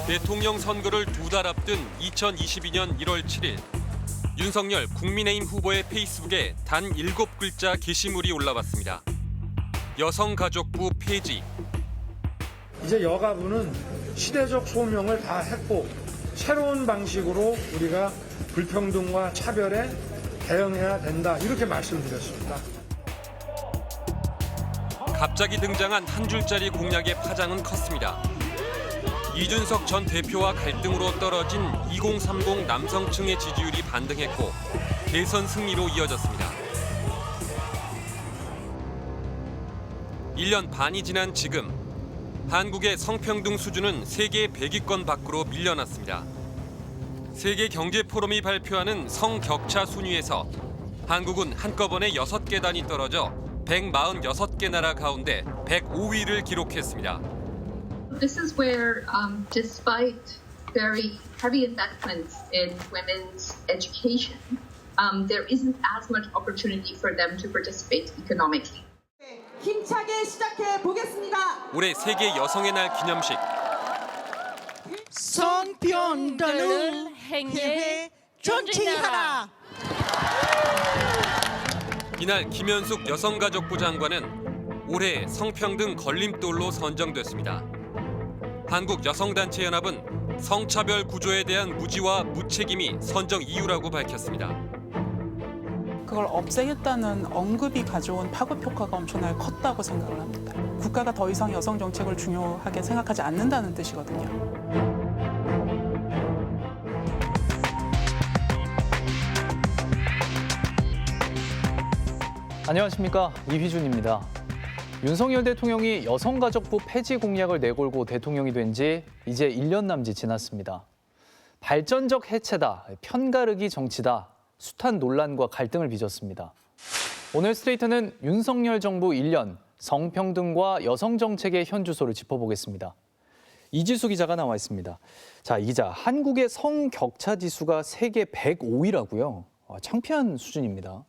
대통령 선거를 2달 앞둔 2022년 1월 7일 윤석열 국민의힘 후보의 페이스북에 단 7글자 게시물이 올라왔습니다. 여성가족부 폐지. 이제 여가부는 시대적 소명을 다 했고 새로운 방식으로 우리가 불평등과 차별에 대응해야 된다 이렇게 말씀드렸습니다. 갑자기 등장한 한 줄짜리 공약의 파장은 컸습니다. 이준석 전 대표와 갈등으로 떨어진 2030 남성층의 지지율이 반등했고 대선 승리로 이어졌습니다. 1년 반이 지난 지금 한국의 성평등 수준은 세계 100위권 밖으로 밀려났습니다. 세계경제포럼이 발표하는 성격차 순위에서 한국은 한꺼번에 6계단이 떨어져 146개 나라 가운데 105위를 기록했습니다. This is where, despite very heavy investments in women's education, there isn't as much opportunity for them to participate economically. 힘차게 시작해 보겠습니다. 올해 세계 여성의 날 기념식. 성평등을 행해 존칭하라. 이날 김현숙 여성가족부 장관은 올해 성평등 걸림돌로 선정됐습니다. 한국여성단체연합은 성차별 구조에 대한 무지와 무책임이 선정 이유라고 밝혔습니다. 그걸 없애겠다는 언급이 가져온 파급 효과가 엄청나게 컸다고 생각을 합니다. 국가가 더 이상 여성 정책을 중요하게 생각하지 않는다는 뜻이거든요. 안녕하십니까, 이휘준입니다. 윤석열 대통령이 여성가족부 폐지 공약을 내걸고 대통령이 된 지 이제 1년 남짓 지났습니다. 발전적 해체다, 편가르기 정치다, 숱한 논란과 갈등을 빚었습니다. 오늘 스트레이트는 윤석열 정부 1년 성평등과 여성 정책의 현주소를 짚어보겠습니다. 이지수 기자가 나와 있습니다. 자, 이 기자, 한국의 성격차 지수가 세계 105위라고요. 창피한 수준입니다.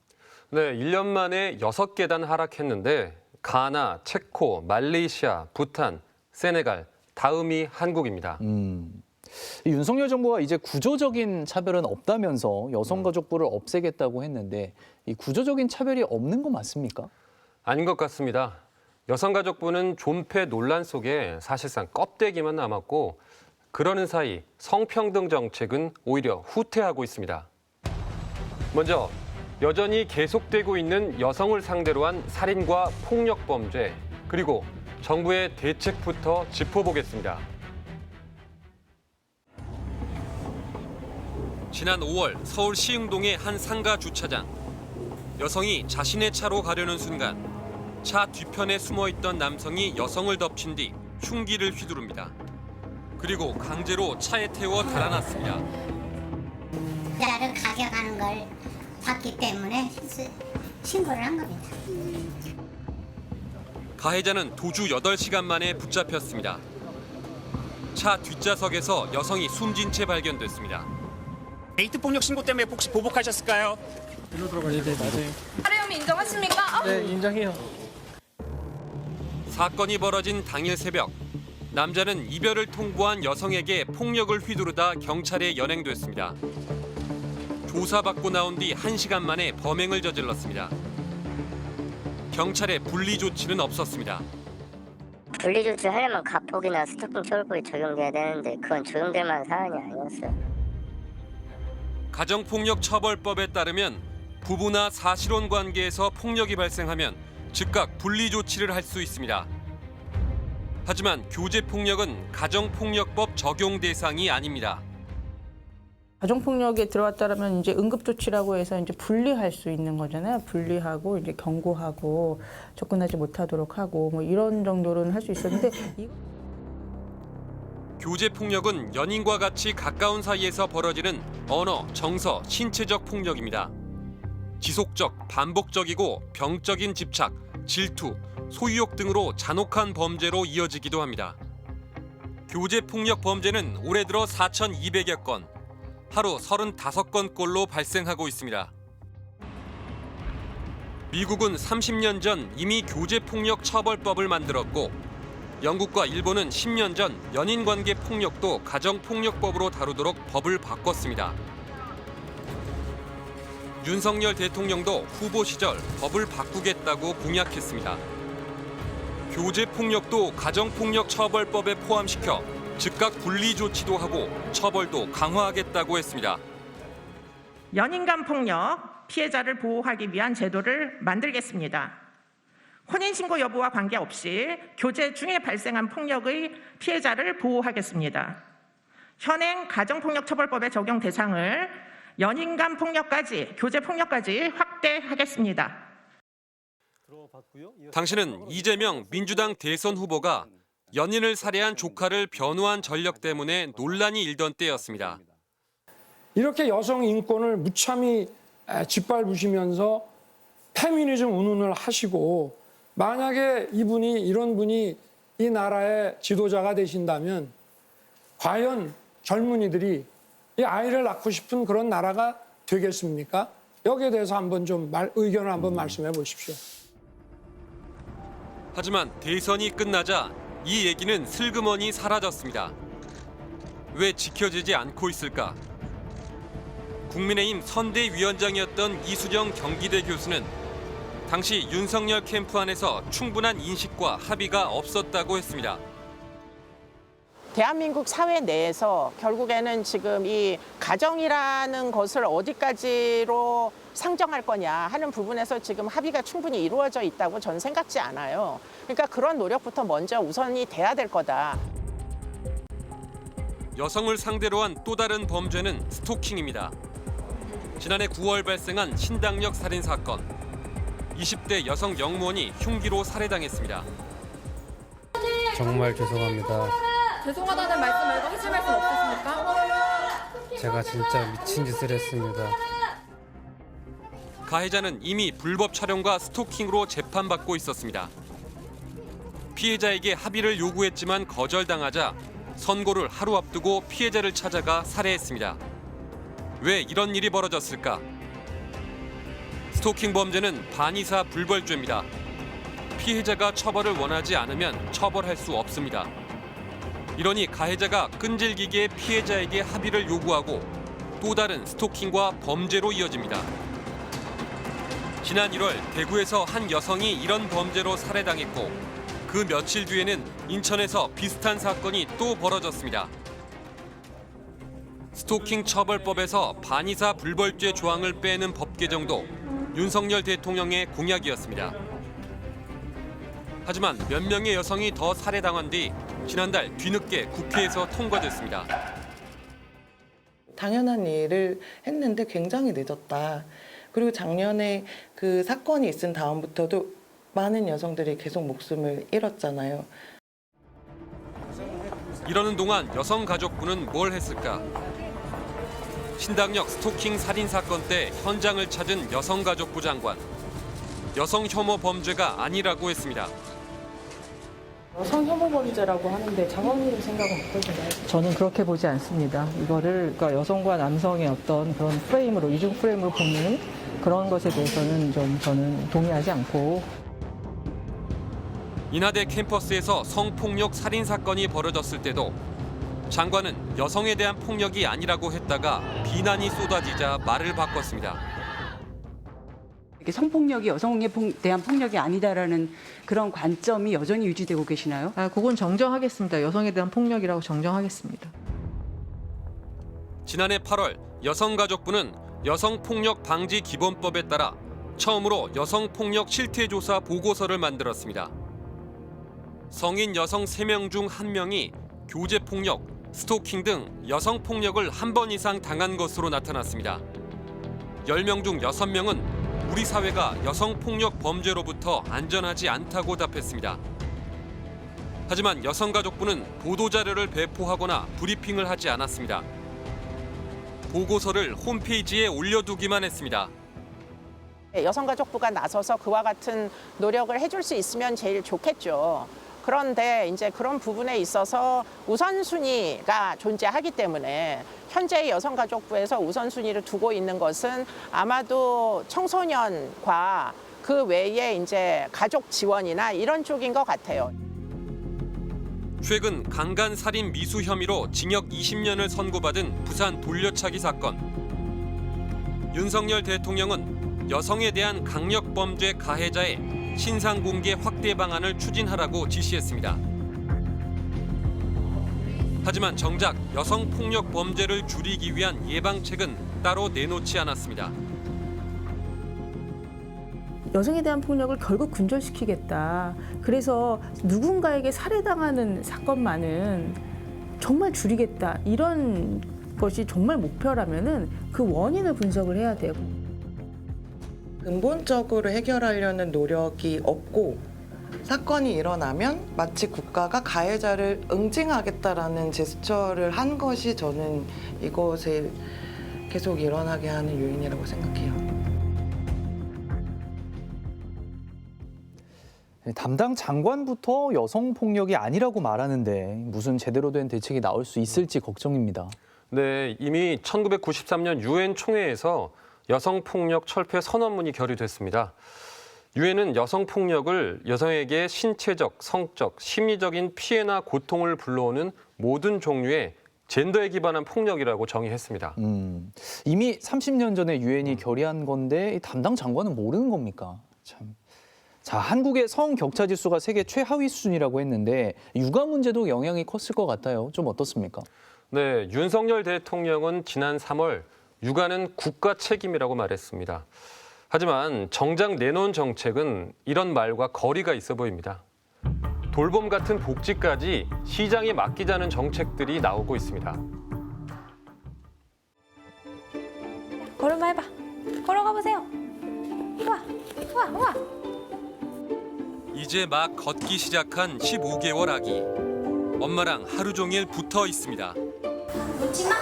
네, 1년 만에 6계단 하락했는데 가나, 체코, 말레이시아, 부탄, 세네갈, 다음이 한국입니다. 윤석열 정부가 이제 구조적인 차별은 없다면서 여성가족부를 없애겠다고 했는데 이 구조적인 차별이 없는 거 맞습니까? 아닌 것 같습니다. 여성가족부는 존폐 논란 속에 사실상 껍데기만 남았고 그러는 사이 성평등 정책은 오히려 후퇴하고 있습니다. 먼저 여전히 계속되고 있는 여성을 상대로 한 살인과 폭력 범죄, 그리고 정부의 대책부터 짚어보겠습니다. 지난 5월 서울 시흥동의 한 상가 주차장. 여성이 자신의 차로 가려는 순간 차 뒤편에 숨어있던 남성이 여성을 덮친 뒤 흉기를 휘두릅니다. 그리고 강제로 차에 태워 달아났습니다. 나를 가져가는 걸 봤기 때문에 신고를 한 겁니다. 가해자는 도주 8시간 만에 붙잡혔습니다. 차 뒷좌석에서 여성이 숨진 채 발견됐습니다. 데이트 폭력 신고 때문에 혹시 보복하셨을까요? 일로 들어가시죠. 맞아요. 살해혐의 인정하십니까? 네, 인정해요. 사건이 벌어진 당일 새벽, 남자는 이별을 통보한 여성에게 폭력을 휘두르다 경찰에 연행됐습니다. 조사받고 나온 뒤 1시간 만에 범행을 저질렀습니다. 경찰의 분리 조치는 없었습니다. 분리 조치하려면 가폭이나 스토킹 처벌법이 적용돼야 되는데 그건 적용될 만한 사안이 아니었어요. 가정폭력 처벌법에 따르면 부부나 사실혼 관계에서 폭력이 발생하면 즉각 분리 조치를 할 수 있습니다. 하지만 교제폭력은 가정폭력법 적용 대상이 아닙니다. 가정폭력에 들어왔다라면 이제 응급조치라고 해서 이제 분리할 수 있는 거잖아요. 분리하고 이제 경고하고 접근하지 못하도록 하고 뭐 이런 정도로는 할 수 있었는데 교제폭력은 연인과 같이 가까운 사이에서 벌어지는 언어, 정서, 신체적 폭력입니다. 지속적, 반복적이고 병적인 집착, 질투, 소유욕 등으로 잔혹한 범죄로 이어지기도 합니다. 교제폭력 범죄는 올해 들어 4,200여 건, 하루 35건꼴로 발생하고 있습니다. 미국은 30년 전 이미 교제폭력 처벌법을 만들었고 영국과 일본은 10년 전 연인관계 폭력도 가정폭력법으로 다루도록 법을 바꿨습니다. 윤석열 대통령도 후보 시절 법을 바꾸겠다고 공약했습니다. 교제폭력도 가정폭력 처벌법에 포함시켜 즉각 분리 조치도 하고 처벌도 강화하겠다고 했습니다. 연인 간 폭력 피해자를 보호하기 위한 제도를 만들겠습니다. 혼인신고 여부와 관계없이 교제 중에 발생한 폭력의 피해자를 보호하겠습니다. 현행 가정폭력처벌법의 적용 대상을 연인 간 폭력까지, 교제 폭력까지 확대하겠습니다. 당시는 이재명 민주당 대선 후보가 연인을 살해한 조카를 변호한 전력 때문에 논란이 일던 때였습니다. 이렇게 여성 인권을 무참히 짓밟으시면서 페미니즘 운운을 하시고 만약에 이런 분이 이 나라의 지도자가 되신다면 과연 젊은이들이 이 아이를 낳고 싶은 그런 나라가 되겠습니까? 여기에 대해서 한번 좀 의견을 한번 말씀해 보십시오. 하지만 대선이 끝나자 이 얘기는 슬그머니 사라졌습니다. 왜 지켜지지 않고 있을까? 국민의힘 선대위원장이었던 이수정 경기대 교수는 당시 윤석열 캠프 안에서 충분한 인식과 합의가 없었다고 했습니다. 대한민국 사회 내에서 결국에는 지금 이 가정이라는 것을 어디까지로 상정할 거냐 하는 부분에서 지금 합의가 충분히 이루어져 있다고 저는 생각지 않아요. 그러니까 그런 노력부터 먼저 우선이 돼야 될 거다. 여성을 상대로 한 또 다른 범죄는 스토킹입니다. 지난해 9월 발생한 신당역 살인 사건. 20대 여성 영무원이 흉기로 살해당했습니다. 정말 죄송합니다. 죄송하다는 말씀 말고 하실 말씀 없으십니까? 제가 진짜 미친 짓을 했습니다. 가해자는 이미 불법 촬영과 스토킹으로 재판받고 있었습니다. 피해자에게 합의를 요구했지만 거절당하자 선고를 하루 앞두고 피해자를 찾아가 살해했습니다. 왜 이런 일이 벌어졌을까? 스토킹 범죄는 반의사 불벌죄입니다. 피해자가 처벌을 원하지 않으면 처벌할 수 없습니다. 이러니 가해자가 끈질기게 피해자에게 합의를 요구하고 또 다른 스토킹과 범죄로 이어집니다. 지난 1월 대구에서 한 여성이 이런 범죄로 살해당했고 그 며칠 뒤에는 인천에서 비슷한 사건이 또 벌어졌습니다. 스토킹 처벌법에서 반의사 불벌죄 조항을 빼는 법 개정도 윤석열 대통령의 공약이었습니다. 하지만 몇 명의 여성이 더 살해당한 뒤 지난달 뒤늦게 국회에서 통과됐습니다. 당연한 일을 했는데 굉장히 늦었다. 그리고 작년에 그 사건이 있은 다음부터도 많은 여성들이 계속 목숨을 잃었잖아요. 이러는 동안 여성가족부는 뭘 했을까? 신당역 스토킹 살인 사건 때 현장을 찾은 여성가족부 장관. 여성 혐오 범죄가 아니라고 했습니다. 여성 혐오 범죄라고 하는데 장관님 생각은 어떠신가요? 저는 그렇게 보지 않습니다. 이거를 그러니까 여성과 남성의 어떤 그런 프레임으로 이중 프레임으로 보는 그런 것에 대해서는 좀 저는 동의하지 않고. 인하대 캠퍼스에서 성폭력 살인 사건이 벌어졌을 때도 장관은 여성에 대한 폭력이 아니라고 했다가 비난이 쏟아지자 말을 바꿨습니다. 성폭력이 여성에 대한 폭력이 아니다라는 그런 관점이 여전히 유지되고 계시나요? 그건 정정하겠습니다. 여성에 대한 폭력이라고 정정하겠습니다. 지난해 8월 여성가족부는 여성폭력 방지 기본법에 따라 처음으로 여성폭력 실태조사 보고서를 만들었습니다. 성인 여성 3명 중 1명이 교제폭력, 스토킹 등 여성폭력을 한 번 이상 당한 것으로 나타났습니다. 10명 중 6명은 우리 사회가 여성폭력 범죄로부터 안전하지 않다고 답했습니다. 하지만 여성가족부는 보도자료를 배포하거나 브리핑을 하지 않았습니다. 보고서를 홈페이지에 올려두기만 했습니다. 여성가족부가 나서서 그와 같은 노력을 해줄 수 있으면 제일 좋겠죠. 그런데 이제 그런 부분에 있어서 우선순위가 존재하기 때문에 현재 여성가족부에서 우선순위를 두고 있는 것은 아마도 청소년과 그 외에 이제 가족 지원이나 이런 쪽인 것 같아요. 최근 강간살인 미수 혐의로 징역 20년을 선고받은 부산 돌려차기 사건. 윤석열 대통령은 여성에 대한 강력범죄 가해자의 신상 공개 확대 방안을 추진하라고 지시했습니다. 하지만 정작 여성 폭력 범죄를 줄이기 위한 예방책은 따로 내놓지 않았습니다. 여성에 대한 폭력을 결국 근절시키겠다. 그래서 누군가에게 살해당하는 사건만은 정말 줄이겠다. 이런 것이 정말 목표라면은 그 원인을 분석을 해야 돼요. 근본적으로 해결하려는 노력이 없고 사건이 일어나면 마치 국가가 가해자를 응징하겠다라는 제스처를 한 것이 저는 이것을 계속 일어나게 하는 요인이라고 생각해요. 담당 장관부터 여성 폭력이 아니라고 말하는데 무슨 제대로 된 대책이 나올 수 있을지 걱정입니다. 네, 이미 1993년 유엔 총회에서 여성폭력 철폐 선언문이 결의됐습니다. 유엔은 여성폭력을 여성에게 신체적, 성적, 심리적인 피해나 고통을 불러오는 모든 종류의 젠더에 기반한 폭력이라고 정의했습니다. 이미 30년 전에 유엔이 결의한 건데 담당 장관은 모르는 겁니까? 참. 자, 한국의 성격차 지수가 세계 최하위 수준이라고 했는데 육아 문제도 영향이 컸을 것 같아요. 좀 어떻습니까? 네, 윤석열 대통령은 지난 3월 육아는 국가 책임이라고 말했습니다. 하지만 정작 내놓은 정책은 이런 말과 거리가 있어 보입니다. 돌봄 같은 복지까지 시장에 맡기자는 정책들이 나오고 있습니다. 걸음마 해봐. 걸어가 보세요. 우와, 우와, 우와. 이제 막 걷기 시작한 15개월 아기. 엄마랑 하루 종일 붙어 있습니다. 놓지 마.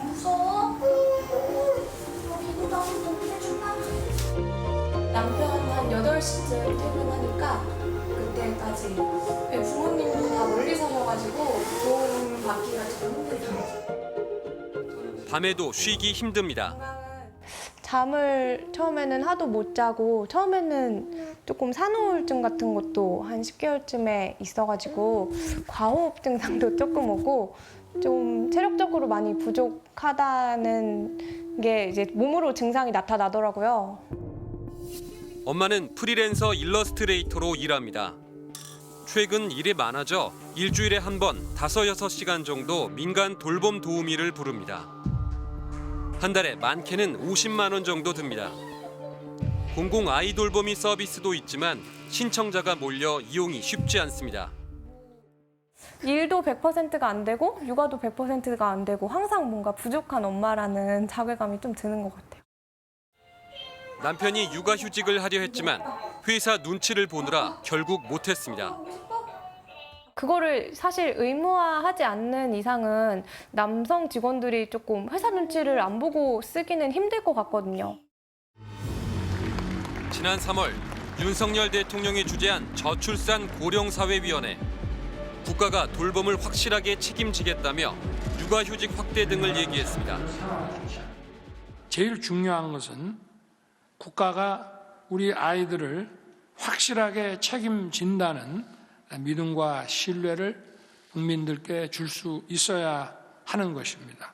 무서워. 남편은 한 8시쯤 퇴근하니까 그때까지 부모님도 다 멀리 사셔가지고 도움 받기가 좀 힘들어요. 밤에도 쉬기 힘듭니다. 잠을 처음에는 하도 못 자고 처음에는 조금 산후우울증 같은 것도 한 10개월쯤에 있어가지고 과호흡 증상도 조금 오고 좀 체력적으로 많이 부족하다는 게 이제 몸으로 증상이 나타나더라고요. 엄마는 프리랜서 일러스트레이터로 일합니다. 최근 일이 많아져 일주일에 한 번 5-6시간 정도 민간 돌봄 도우미를 부릅니다. 한 달에 많게는 50만 원 정도 듭니다. 공공 아이 돌보미 서비스도 있지만 신청자가 몰려 이용이 쉽지 않습니다. 일도 100%가 안 되고 육아도 100%가 안 되고 항상 뭔가 부족한 엄마라는 자괴감이 좀 드는 것 같아요. 남편이 육아휴직을 하려 했지만 회사 눈치를 보느라 결국 못했습니다. 그거를 사실 의무화하지 않는 이상은 남성 직원들이 조금 회사 눈치를 안 보고 쓰기는 힘들 것 같거든요. 지난 3월 윤석열 대통령이 주재한 저출산 고령사회위원회. 국가가 돌봄을 확실하게 책임지겠다며 육아휴직 확대 등을 얘기했습니다. 제일 중요한 것은 국가가 우리 아이들을 확실하게 책임진다는 믿음과 신뢰를 국민들께 줄 수 있어야 하는 것입니다.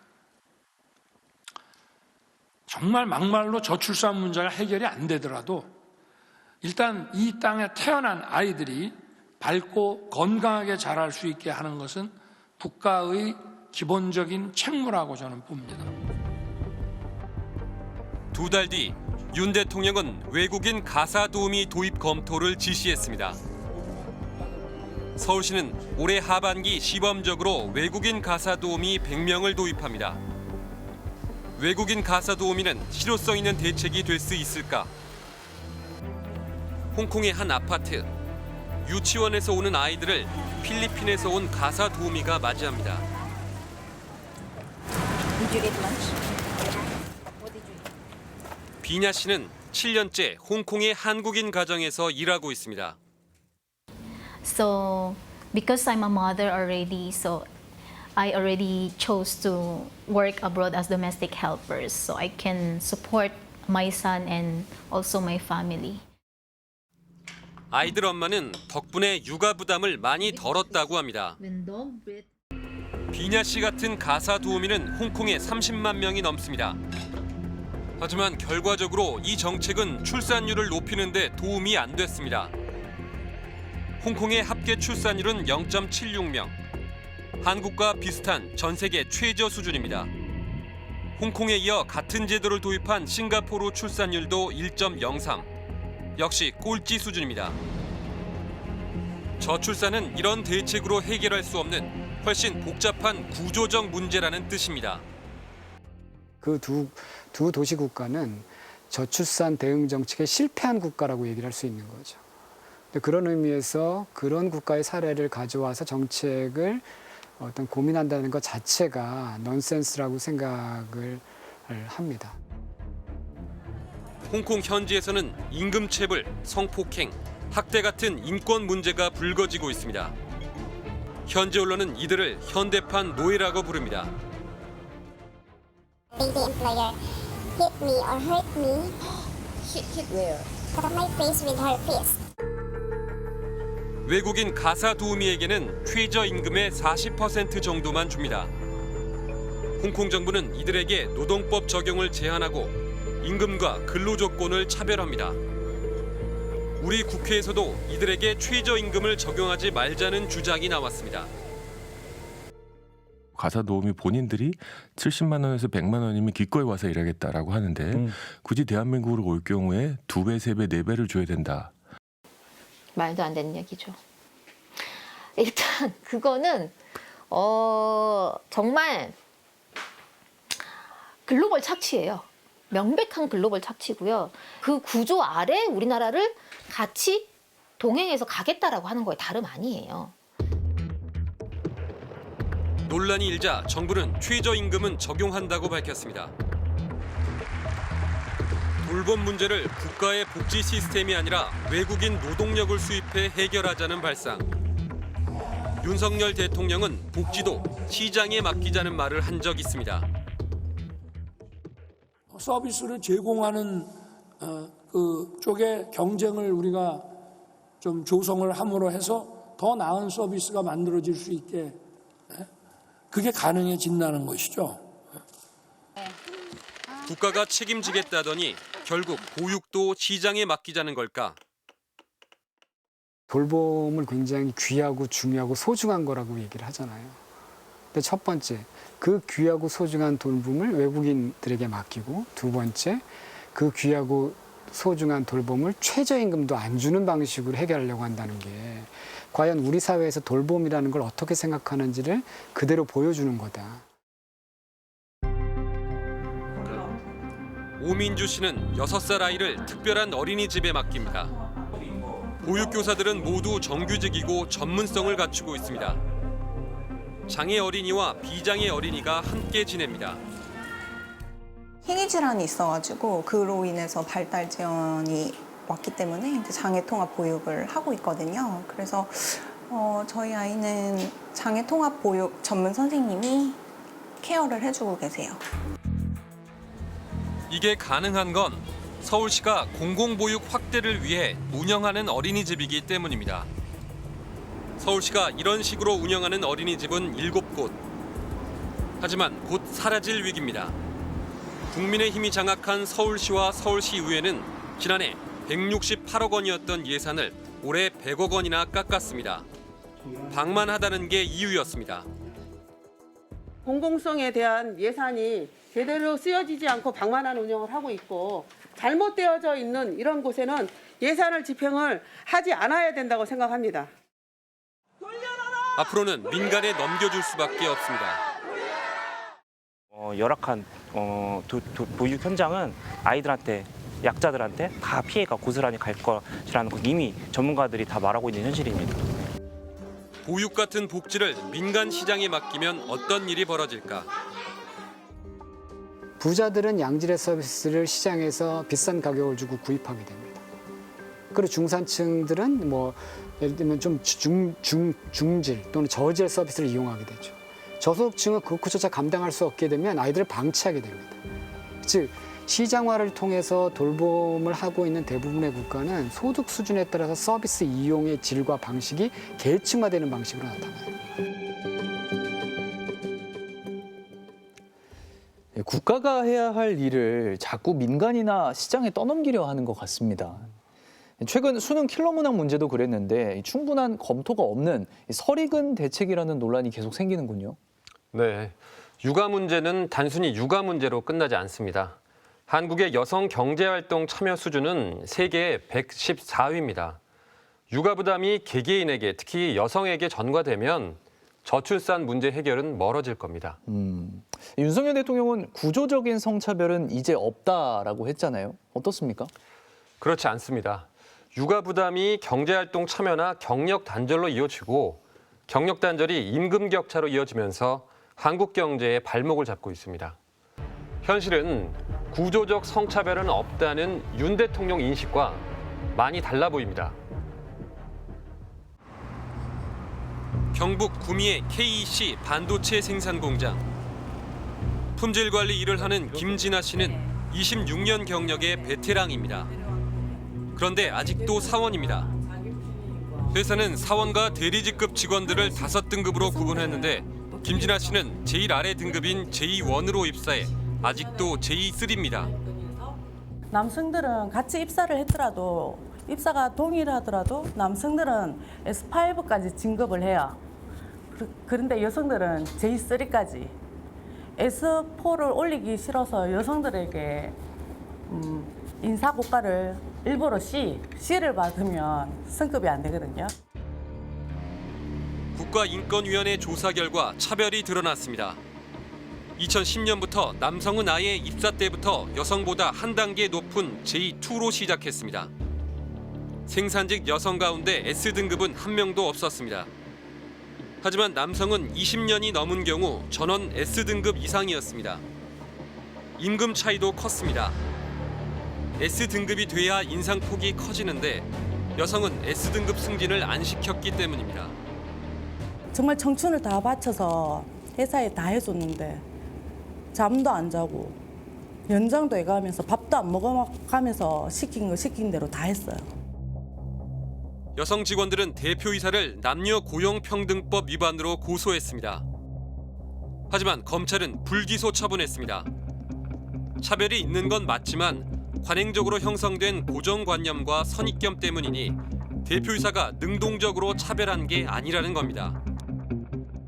정말 막말로 저출산 문제가 해결이 안 되더라도 일단 이 땅에 태어난 아이들이 밝고 건강하게 자랄 수 있게 하는 것은 국가의 기본적인 책무라고 저는 봅니다. 2달 뒤 윤 대통령은 외국인 가사 도우미 도입 검토를 지시했습니다. 서울시는 올해 하반기 시범적으로 외국인 가사 도우미 100명을 도입합니다. 외국인 가사 도우미는 실효성 있는 대책이 될 수 있을까? 홍콩의 한 아파트. 유치원에서 오는 아이들을 필리핀에서 온 가사 도우미가 맞이합니다. 비냐 씨는 7년째 홍콩의 한국인 가정에서 일하고 있습니다. So because I'm a mother already, so I already chose to work abroad as domestic helpers so I can support my son and also my family. 아이들 엄마는 덕분에 육아 부담을 많이 덜었다고 합니다. 비냐 씨 같은 가사 도우미는 홍콩에 30만 명이 넘습니다. 하지만 결과적으로 이 정책은 출산율을 높이는 데 도움이 안 됐습니다. 홍콩의 합계 출산율은 0.76명. 한국과 비슷한 전 세계 최저 수준입니다. 홍콩에 이어 같은 제도를 도입한 싱가포르 출산율도 1.03. 역시 꼴찌 수준입니다. 저출산은 이런 대책으로 해결할 수 없는 훨씬 복잡한 구조적 문제라는 뜻입니다. 그 두 도시 국가는 저출산 대응 정책에 실패한 국가라고 얘기를 할 수 있는 거죠. 근데 그런 의미에서 그런 국가의 사례를 가져와서 정책을 어떤 고민한다는 것 자체가 넌센스라고 생각을 합니다. 홍콩 현지에서는 임금체불, 성폭행, 학대 같은 인권 문제가 불거지고 있습니다. 현지 언론은 이들을 현대판 노예라고 부릅니다. The employer hit me or hurt me. Hit where? Cut my face with her fist. 외국인 가사 도우미에게는 최저임금의 40% 정도만 줍니다. 홍콩 정부는 이들에게 노동법 적용을 제한하고 임금과 근로조건을 차별합니다. 우리 국회에서도 이들에게 최저임금을 적용하지 말자는 주장이 나왔습니다. 가사 도우미 본인들이 70만 원에서 100만 원이면 기꺼이 와서 일하겠다라고 하는데 굳이 대한민국으로 올 경우에 2배, 3배, 4배를 줘야 된다. 말도 안 되는 얘기죠. 일단 그거는 정말 글로벌 착취예요. 명백한 글로벌 착취고요. 그 구조 아래 우리나라를 같이 동행해서 가겠다라고 하는 거에 다름 아니에요. 논란이 일자 정부는 최저임금은 적용한다고 밝혔습니다. 돌봄 문제를 국가의 복지 시스템이 아니라 외국인 노동력을 수입해 해결하자는 발상. 윤석열 대통령은 복지도 시장에 맡기자는 말을 한 적 있습니다. 서비스를 제공하는 그 쪽의 경쟁을 우리가 좀 조성을 함으로 해서 더 나은 서비스가 만들어질 수 있게 그게 가능해진다는 것이죠. 국가가 책임지겠다더니 결국 보육도 시장에 맡기자는 걸까? 돌봄을 굉장히 귀하고 중요하고 소중한 거라고 얘기를 하잖아요. 근데 첫 번째, 그 귀하고 소중한 돌봄을 외국인들에게 맡기고, 두 번째, 그 귀하고 소중한 돌봄을 최저임금도 안 주는 방식으로 해결하려고 한다는 게 과연 우리 사회에서 돌봄이라는 걸 어떻게 생각하는지를 그대로 보여주는 거다. 오민주 씨는 6살 아이를 특별한 어린이집에 맡깁니다. 보육교사들은 모두 정규직이고 전문성을 갖추고 있습니다. 장애 어린이와 비장애 어린이가 함께 지냅니다. 희귀 질환이 있어가지고 그로 인해서 발달 지연이 왔기 때문에 이제 장애 통합 보육을 하고 있거든요. 그래서 저희 아이는 장애 통합 보육 전문 선생님이 케어를 해주고 계세요. 이게 가능한 건 서울시가 공공보육 확대를 위해 운영하는 어린이집이기 때문입니다. 서울시가 이런 식으로 운영하는 어린이집은 7곳. 하지만 곧 사라질 위기입니다. 국민의힘이 장악한 서울시와 서울시의회는 지난해 168억 원이었던 예산을 올해 100억 원이나 깎았습니다. 방만하다는 게 이유였습니다. 공공성에 대한 예산이 제대로 쓰여지지 않고 방만한 운영을 하고 있고 잘못되어져 있는 이런 곳에는 예산을 집행을 하지 않아야 된다고 생각합니다. 앞으로는 민간에 넘겨줄 수밖에 없습니다. 열악한 보육 현장은 아이들한테 약자들한테 다 피해가 고스란히 갈 것이라는 거 이미 전문가들이 다 말하고 있는 현실입니다. 보육 같은 복지를 민간 시장에 맡기면 어떤 일이 벌어질까? 부자들은 양질의 서비스를 시장에서 비싼 가격을 주고 구입하게 됩니다. 그리고 중산층들은 뭐 예를 들면 좀 중질 또는 저질 서비스를 이용하게 되죠. 저소득층은 그것조차 감당할 수 없게 되면 아이들을 방치하게 됩니다. 즉 시장화를 통해서 돌봄을 하고 있는 대부분의 국가는 소득 수준에 따라서 서비스 이용의 질과 방식이 계층화되는 방식으로 나타나요. 국가가 해야 할 일을 자꾸 민간이나 시장에 떠넘기려 하는 것 같습니다. 최근 수능 킬러 문항 문제도 그랬는데 충분한 검토가 없는 설익은 대책이라는 논란이 계속 생기는군요. 네, 육아 문제는 단순히 육아 문제로 끝나지 않습니다. 한국의 여성 경제활동 참여 수준은 세계 114위입니다. 육아 부담이 개개인에게, 특히 여성에게 전가되면 저출산 문제 해결은 멀어질 겁니다. 윤석열 대통령은 구조적인 성차별은 이제 없다라고 했잖아요. 어떻습니까? 그렇지 않습니다. 육아 부담이 경제활동 참여나 경력 단절로 이어지고 경력 단절이 임금 격차로 이어지면서 한국 경제의 발목을 잡고 있습니다. 현실은 구조적 성차별은 없다는 윤 대통령 인식과 많이 달라 보입니다. 경북 구미의 KEC 반도체 생산 공장. 품질 관리 일을 하는 김진아 씨는 26년 경력의 베테랑입니다. 그런데 아직도 사원입니다. 회사는 사원과 대리직급 직원들을 5등급으로 구분했는데 김진아 씨는 제일 아래 등급인 제2원으로 입사해 아직도 제2-3입니다. 남성들은 같이 입사를 했더라도 입사가 동일하더라도 남성들은 S5까지 진급을 해요. 그런데 여성들은 J3까지. S4를 올리기 싫어서 여성들에게 인사고과를 일부러 C를 받으면 승급이 안 되거든요. 국가인권위원회 조사 결과 차별이 드러났습니다. 2010년부터 남성은 아예 입사 때부터 여성보다 한 단계 높은 J2로 시작했습니다. 생산직 여성 가운데 S등급은 한 명도 없었습니다. 하지만 남성은 20년이 넘은 경우 전원 S등급 이상이었습니다. 임금 차이도 컸습니다. S등급이 돼야 인상폭이 커지는데 여성은 S등급 승진을 안 시켰기 때문입니다. 정말 청춘을 다 바쳐서 회사에 다 해줬는데 잠도 안 자고 연장도 해가면서 밥도 안 먹어가면서 시킨 대로 다 했어요. 여성 직원들은 대표이사를 남녀 고용평등법 위반으로 고소했습니다. 하지만 검찰은 불기소 처분했습니다. 차별이 있는 건 맞지만 관행적으로 형성된 고정관념과 선입견 때문이니 대표이사가 능동적으로 차별한 게 아니라는 겁니다.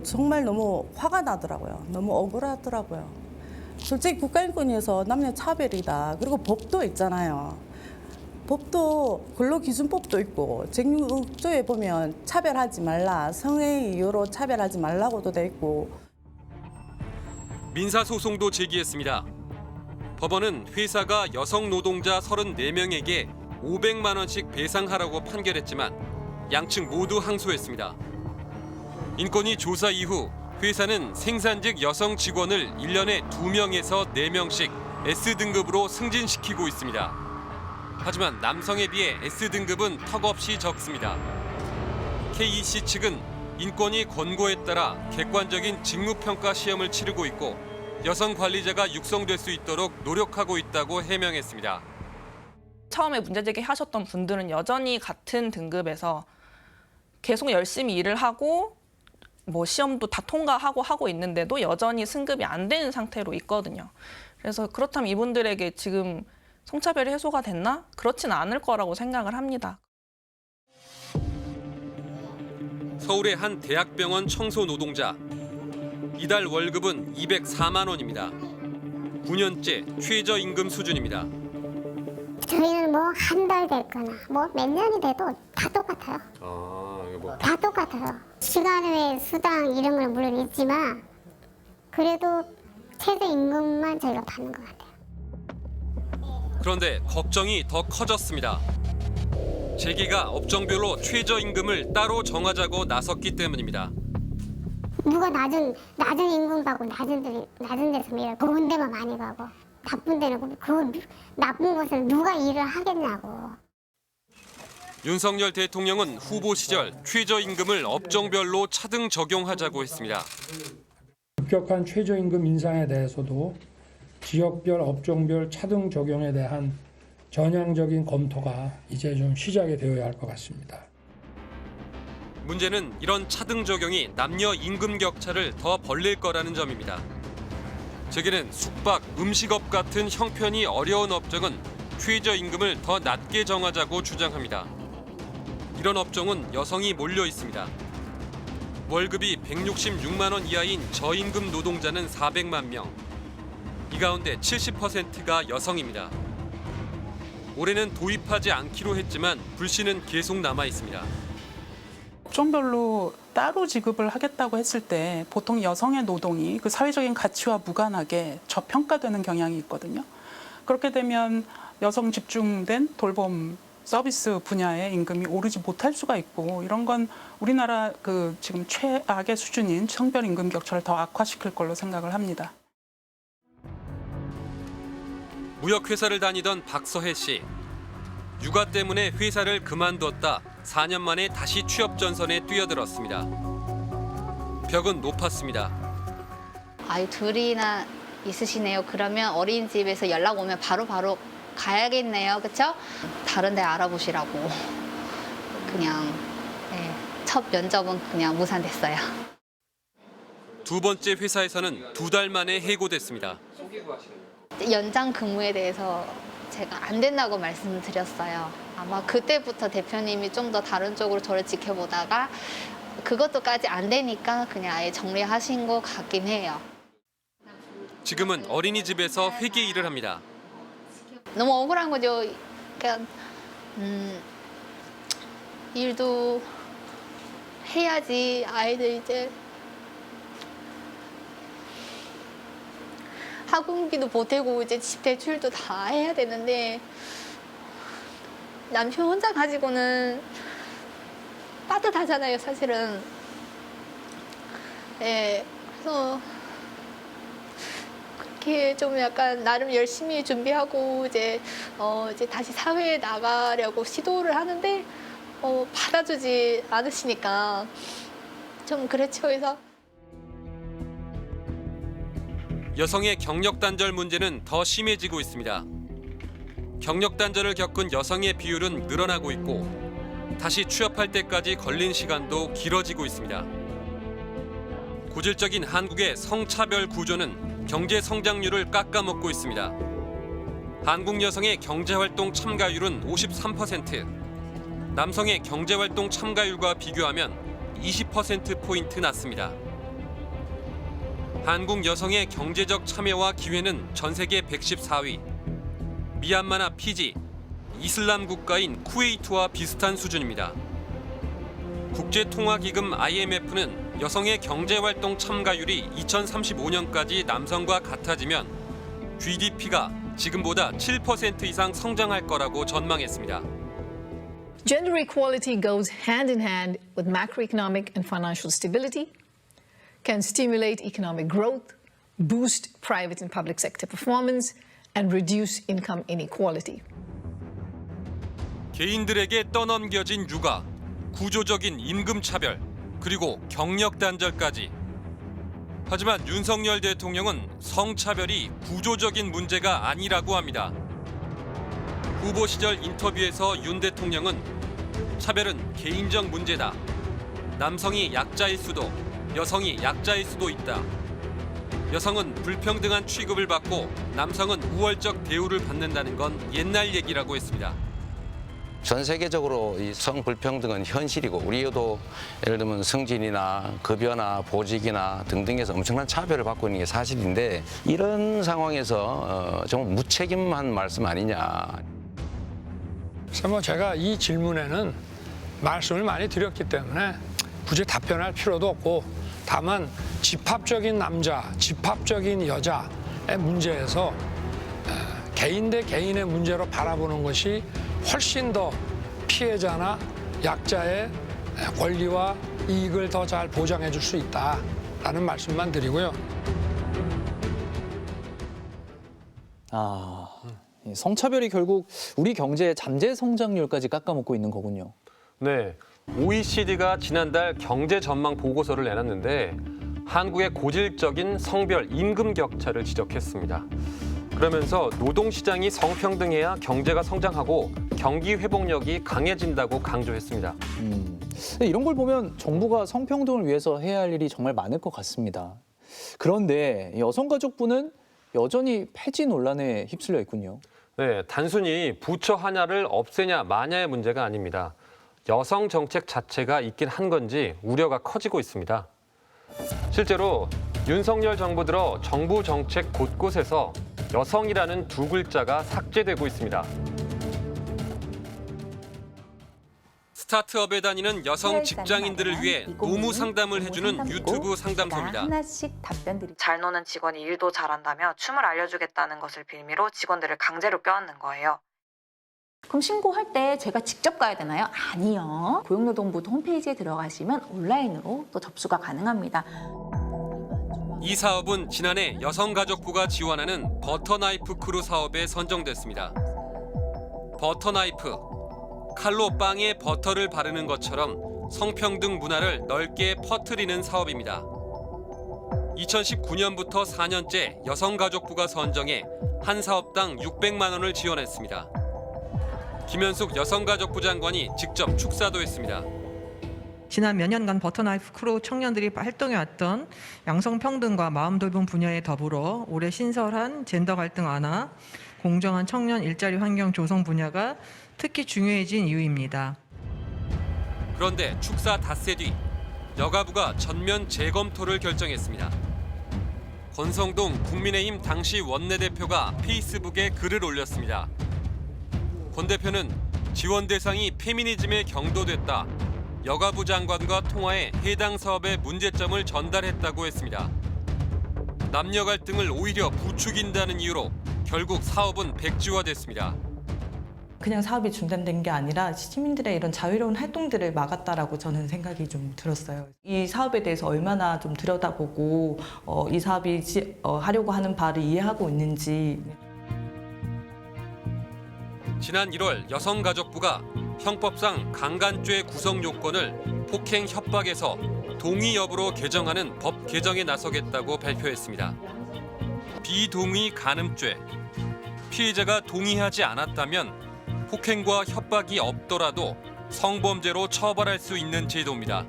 정말 너무 화가 나더라고요. 너무 억울하더라고요. 솔직히 국가인권위에서 남녀 차별이다. 그리고 법도 있잖아요. 법도 근로기준법도 있고 제6조에 보면 차별하지 말라, 성의 이유로 차별하지 말라고도 돼 있고. 민사소송도 제기했습니다. 법원은 회사가 여성 노동자 34명에게 500만 원씩 배상하라고 판결했지만 양측 모두 항소했습니다. 인권위 조사 이후 회사는 생산직 여성 직원을 1년에 2명에서 4명씩 S등급으로 승진시키고 있습니다. 하지만 남성에 비해 S등급은 턱없이 적습니다. KEC 측은 인권위 권고에 따라 객관적인 직무평가 시험을 치르고 있고 여성 관리자가 육성될 수 있도록 노력하고 있다고 해명했습니다. 처음에 문제제기 하셨던 분들은 여전히 같은 등급에서 계속 열심히 일을 하고 뭐 시험도 다 통과하고 하고 있는데도 여전히 승급이 안 되는 상태로 있거든요. 그래서 그렇다면 이분들에게 지금 성차별이 해소가 됐나? 그렇지는 않을 거라고 생각을 합니다. 서울의 한 대학병원 청소 노동자. 이달 월급은 204만 원입니다. 9년째 최저임금 수준입니다. 저희는 뭐 한 달 됐거나 뭐 몇 년이 돼도 다 똑같아요. 다 똑같아요. 시간 외 수당 이런 건 물론 있지만 그래도 최저임금만 저희가 받는 것 같아요. 그런데 걱정이 더 커졌습니다. 재계가 업종별로 최저임금을 따로 정하자고 나섰기 때문입니다. 누가 낮은 임금 받고 낮은 데서 일을 좋은 데만 많이 가고 나쁜 데는 그 나쁜 곳에는 누가 일을 하겠냐고. 윤석열 대통령은 후보 시절 최저임금을 업종별로 차등 적용하자고 했습니다. 급격한 최저임금 인상에 대해서도 지역별, 업종별 차등 적용에 대한 전향적인 검토가 이제 좀 시작이 되어야 할 것 같습니다. 문제는 이런 차등 적용이 남녀 임금 격차를 더 벌릴 거라는 점입니다. 제게는 숙박, 음식업 같은 형편이 어려운 업종은 최저임금을 더 낮게 정하자고 주장합니다. 이런 업종은 여성이 몰려 있습니다. 월급이 166만 원 이하인 저임금 노동자는 400만 명. 이 가운데 70%가 여성입니다. 올해는 도입하지 않기로 했지만 불씨는 계속 남아 있습니다. 업종별로 따로 지급을 하겠다고 했을 때 보통 여성의 노동이 그 사회적인 가치와 무관하게 저평가되는 경향이 있거든요. 그렇게 되면 여성 집중된 돌봄 서비스 분야의 임금이 오르지 못할 수가 있고, 이런 건 우리나라 그 지금 최악의 수준인 성별 임금 격차를 더 악화시킬 걸로 생각을 합니다. 무역회사를 다니던 박서혜 씨. 육아 때문에 회사를 그만뒀다 4년 만에 다시 취업 전선에 뛰어들었습니다. 벽은 높았습니다. 아이 둘이나 있으시네요. 그러면 어린이집에서 연락 오면 바로 가야겠네요. 그렇죠? 다른 데 알아보시라고. 그냥 첫 면접은 그냥 무산됐어요. 두 번째 회사에서는 2달 만에 해고됐습니다. 연장 근무에 대해서 제가 안 된다고 말씀드렸어요. 아마 그때부터 대표님이 좀 더 다른 쪽으로 저를 지켜보다가 그것도까지 안 되니까 그냥 아예 정리하신 것 같긴 해요. 지금은 어린이집에서 회계 일을 합니다. 너무 억울한 거죠. 그러니까 일도 해야지 아이들 이제 학원비도 보태고 이제 집 대출도 다 해야 되는데 남편 혼자 가지고는 빠듯하잖아요, 사실은. 네, 그래서 그렇게 좀 약간 나름 열심히 준비하고 이제 다시 사회에 나가려고 시도를 하는데 받아주지 않으시니까 좀 그렇죠. 그래서 여성의 경력 단절 문제는 더 심해지고 있습니다. 경력 단절을 겪은 여성의 비율은 늘어나고 있고 다시 취업할 때까지 걸린 시간도 길어지고 있습니다. 고질적인 한국의 성차별 구조는 경제 성장률을 깎아먹고 있습니다. 한국 여성의 경제활동 참가율은 53%, 남성의 경제활동 참가율과 비교하면 20%포인트 낮습니다. 한국 여성의 경제적 참여와 기회는 전 세계 114위, 미얀마나 피지, 이슬람 국가인 쿠웨이트와 비슷한 수준입니다. 국제통화기금 IMF는 여성의 경제활동 참가율이 2035년까지 남성과 같아지면 GDP가 지금보다 7% 이상 성장할 거라고 전망했습니다. Gender equality goes hand in hand with macroeconomic and financial stability, can stimulate economic growth, boost private and public sector performance, and reduce income inequality. 개인들에게 떠넘겨진 육아, 구조적인 임금 차별, 그리고 경력 단절까지. 하지만 윤석열 대통령은 성차별이 구조적인 문제가 아니라고 합니다. 후보 시절 인터뷰에서 윤 대통령은 차별은 개인적 문제다. 남성이 약자일 수도, 여성이 약자일 수도 있다. 여성은 불평등한 취급을 받고 남성은 우월적 대우를 받는다는 건 옛날 얘기라고 했습니다. 전 세계적으로 이 성불평등은 현실이고 우리도 예를 들면 승진이나 급여나 보직이나 등등에서 엄청난 차별을 받고 있는 게 사실인데 이런 상황에서 정말 무책임한 말씀 아니냐. 그래서 제가 이 질문에는 말씀을 많이 드렸기 때문에 굳이 답변할 필요도 없고 다만 집합적인 남자, 집합적인 여자의 문제에서 개인 대 개인의 문제로 바라보는 것이 훨씬 더 피해자나 약자의 권리와 이익을 더 잘 보장해 줄 수 있다라는 말씀만 드리고요. 성차별이 결국 우리 경제의 잠재 성장률까지 깎아먹고 있는 거군요. 네, OECD가 지난달 경제 전망 보고서를 내놨는데 한국의 고질적인 성별 임금 격차를 지적했습니다. 그러면서 노동시장이 성평등해야 경제가 성장하고 경기 회복력이 강해진다고 강조했습니다. 이런 걸 보면 정부가 성평등을 위해서 해야 할 일이 정말 많을 것 같습니다. 그런데 여성가족부는 여전히 폐지 논란에 휩쓸려 있군요. 네, 단순히 부처 하나를 없애냐 마냐의 문제가 아닙니다. 여성 정책 자체가 있긴 한 건지 우려가 커지고 있습니다. 실제로 윤석열 정부 들어 정부 정책 곳곳에서 여성이라는 두 글자가 삭제되고 있습니다. 스타트업에 다니는 여성 직장인들을 위해 노무 상담을 해주는 유튜브 상담소입니다. 하나씩 답변드리. 잘 노는 직원이 일도 잘한다며 춤을 알려주겠다는 것을 빌미로 직원들을 강제로 껴안는 거예요. 그럼 신고할 때 제가 직접 가야 되나요? 아니요. 고용노동부 홈페이지에 들어가시면 온라인으로 또 접수가 가능합니다. 이 사업은 지난해 여성가족부가 지원하는 버터나이프 크루 사업에 선정됐습니다. 버터나이프, 칼로 빵에 버터를 바르는 것처럼 성평등 문화를 넓게 퍼뜨리는 사업입니다. 2019년부터 4년째 여성가족부가 선정해 한 사업당 600만 원을 지원했습니다. 김현숙 여성가족부 장관이 직접 축사도 했습니다. 지난 몇 년간 버터나이프 크루 청년들이 활동해왔던 양성평등과 마음돌봄 분야에 더불어 올해 신설한 젠더 갈등 완화, 공정한 청년 일자리 환경 조성 분야가 특히 중요해진 이유입니다. 그런데 축사 닷새 뒤 여가부가 전면 재검토를 결정했습니다. 권성동 국민의힘 당시 원내대표가 페이스북에 글을 올렸습니다. 권 대표는 지원 대상이 페미니즘에 경도됐다. 여가부 장관과 통화해 해당 사업의 문제점을 전달했다고 했습니다. 남녀 갈등을 오히려 부추긴다는 이유로 결국 사업은 백지화됐습니다. 그냥 사업이 중단된 게 아니라 시민들의 이런 자유로운 활동들을 막았다라고 저는 생각이 좀 들었어요. 이 사업에 대해서 얼마나 좀 들여다보고 이 사업이 하려고 하는 바를 이해하고 있는지. 지난 1월 여성가족부가 형법상 강간죄 구성 요건을 폭행 협박에서 동의 여부로 개정하는 법 개정에 나서겠다고 발표했습니다. 비동의 간음죄, 피해자가 동의하지 않았다면 폭행과 협박이 없더라도 성범죄로 처벌할 수 있는 제도입니다.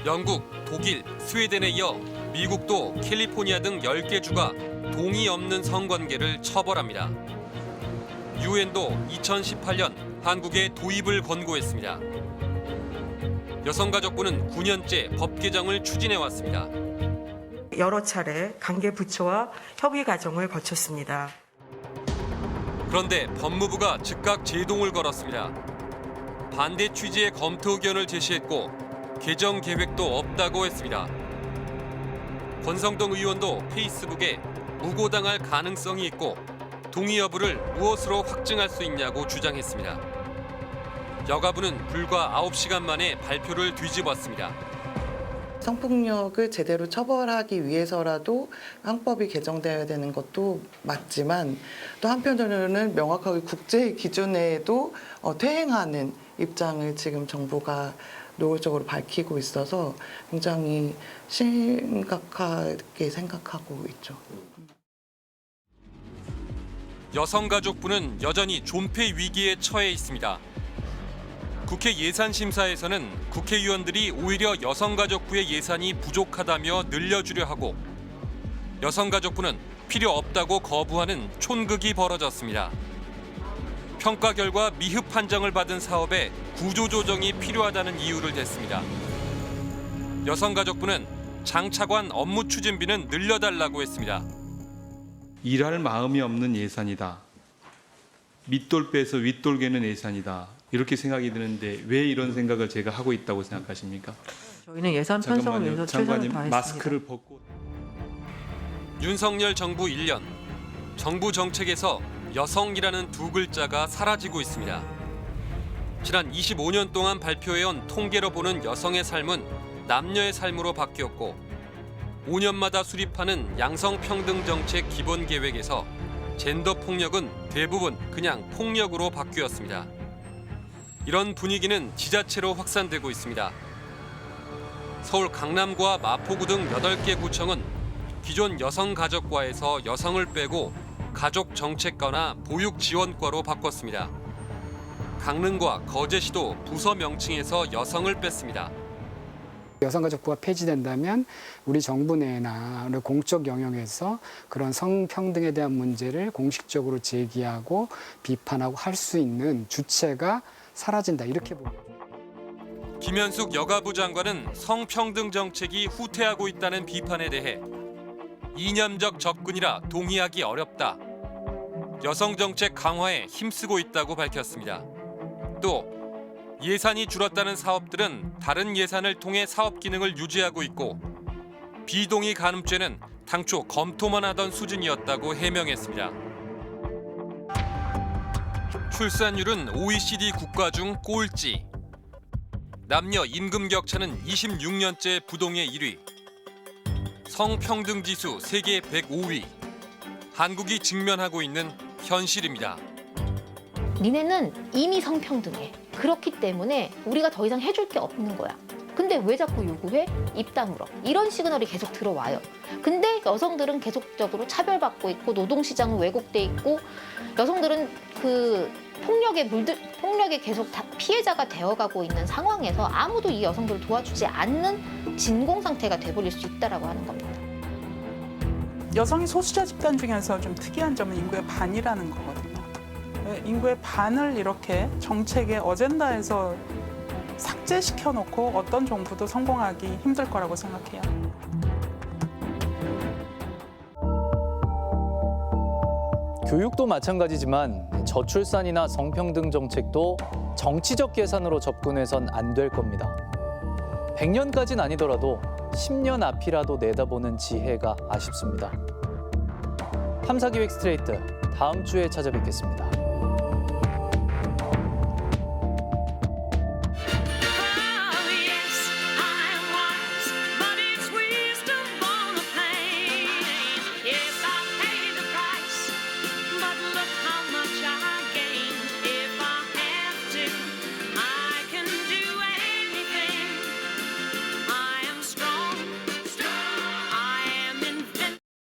영국, 독일, 스웨덴에 이어 미국도 캘리포니아 등 10개 주가 동의 없는 성관계를 처벌합니다. 유엔도 2018년 한국에 도입을 권고했습니다. 여성가족부는 9년째 법 개정을 추진해왔습니다. 여러 차례 관계 부처와 협의 과정을 거쳤습니다. 그런데 법무부가 즉각 제동을 걸었습니다. 반대 취지의 검토 의견을 제시했고 개정 계획도 없다고 했습니다. 권성동 의원도 페이스북에 무고당할 가능성이 있고 동의 여부를 무엇으로 확증할 수 있냐고 주장했습니다. 여가부는 불과 9시간 만에 발표를 뒤집었습니다. 성폭력을 제대로 처벌하기 위해서라도 항법이 개정되어야 되는 것도 맞지만 또 한편으로는 명확하게 국제 기준에도 퇴행하는 입장을 지금 정부가 노골적으로 밝히고 있어서 굉장히 심각하게 생각하고 있죠. 여성가족부는 여전히 존폐 위기에 처해 있습니다. 국회 예산심사에서는 국회의원들이 오히려 여성가족부의 예산이 부족하다며 늘려주려 하고 여성가족부는 필요 없다고 거부하는 촌극이 벌어졌습니다. 평가 결과 미흡 판정을 받은 사업에 구조조정이 필요하다는 이유를 댔습니다. 여성가족부는 장 차관 업무 추진비는 늘려달라고 했습니다. 일할 마음이 없는 예산이다. 밑돌 빼서 윗돌 개는 예산이다. 이렇게 생각이 드는데 왜 이런 생각을 제가 하고 있다고 생각하십니까? 저희는 예산 편성을 위해서 최선을 다했습니다. 마스크를 벗고. 윤석열 정부 1년, 정부 정책에서 여성이라는 두 글자가 사라지고 있습니다. 지난 25년 동안 발표해온 통계로 보는 여성의 삶은 남녀의 삶으로 바뀌었고 5년마다 수립하는 양성평등 정책 기본 계획에서 젠더 폭력은 대부분 그냥 폭력으로 바뀌었습니다. 이런 분위기는 지자체로 확산되고 있습니다. 서울 강남구와 마포구 등 8개 구청은 기존 여성가족과에서 여성을 빼고 가족정책과나 보육지원과로 바꿨습니다. 강릉과 거제시도 부서 명칭에서 여성을 뺐습니다. 여성가족부가 폐지된다면 우리 정부 내나 공적 영역에서 그런 성평등에 대한 문제를 공식적으로 제기하고 비판하고 할 수 있는 주체가 사라진다 이렇게 봅니다. 김현숙 여가부 장관은 성평등 정책이 후퇴하고 있다는 비판에 대해 이념적 접근이라 동의하기 어렵다. 여성 정책 강화에 힘쓰고 있다고 밝혔습니다. 또 예산이 줄었다는 사업들은 다른 예산을 통해 사업 기능을 유지하고 있고 비동의 간음죄는 당초 검토만 하던 수준이었다고 해명했습니다. 출산율은 OECD 국가 중 꼴찌. 남녀 임금 격차는 26년째 부동의 1위. 성평등 지수 세계 105위. 한국이 직면하고 있는 현실입니다. 니네는 이미 성평등해. 그렇기 때문에 우리가 더 이상 해줄 게 없는 거야. 근데 왜 자꾸 요구해? 입 다물어. 이런 시그널이 계속 들어와요. 근데 여성들은 계속적으로 차별받고 있고 노동시장은 왜곡돼 있고 여성들은 그 폭력에 계속 피해자가 되어가고 있는 상황에서 아무도 이 여성들을 도와주지 않는 진공 상태가 돼버릴 수 있다라고 하는 겁니다. 여성이 소수자 집단 중에서 좀 특이한 점은 인구의 반이라는 거거든요. 인구의 반을 이렇게 정책의 어젠다에서 삭제시켜 놓고 어떤 정부도 성공하기 힘들 거라고 생각해요. 교육도 마찬가지지만 저출산이나 성평등 정책도 정치적 계산으로 접근해선 안 될 겁니다. 100년까지는 아니더라도 10년 앞이라도 내다보는 지혜가 아쉽습니다. 탐사기획 스트레이트 다음 주에 찾아뵙겠습니다.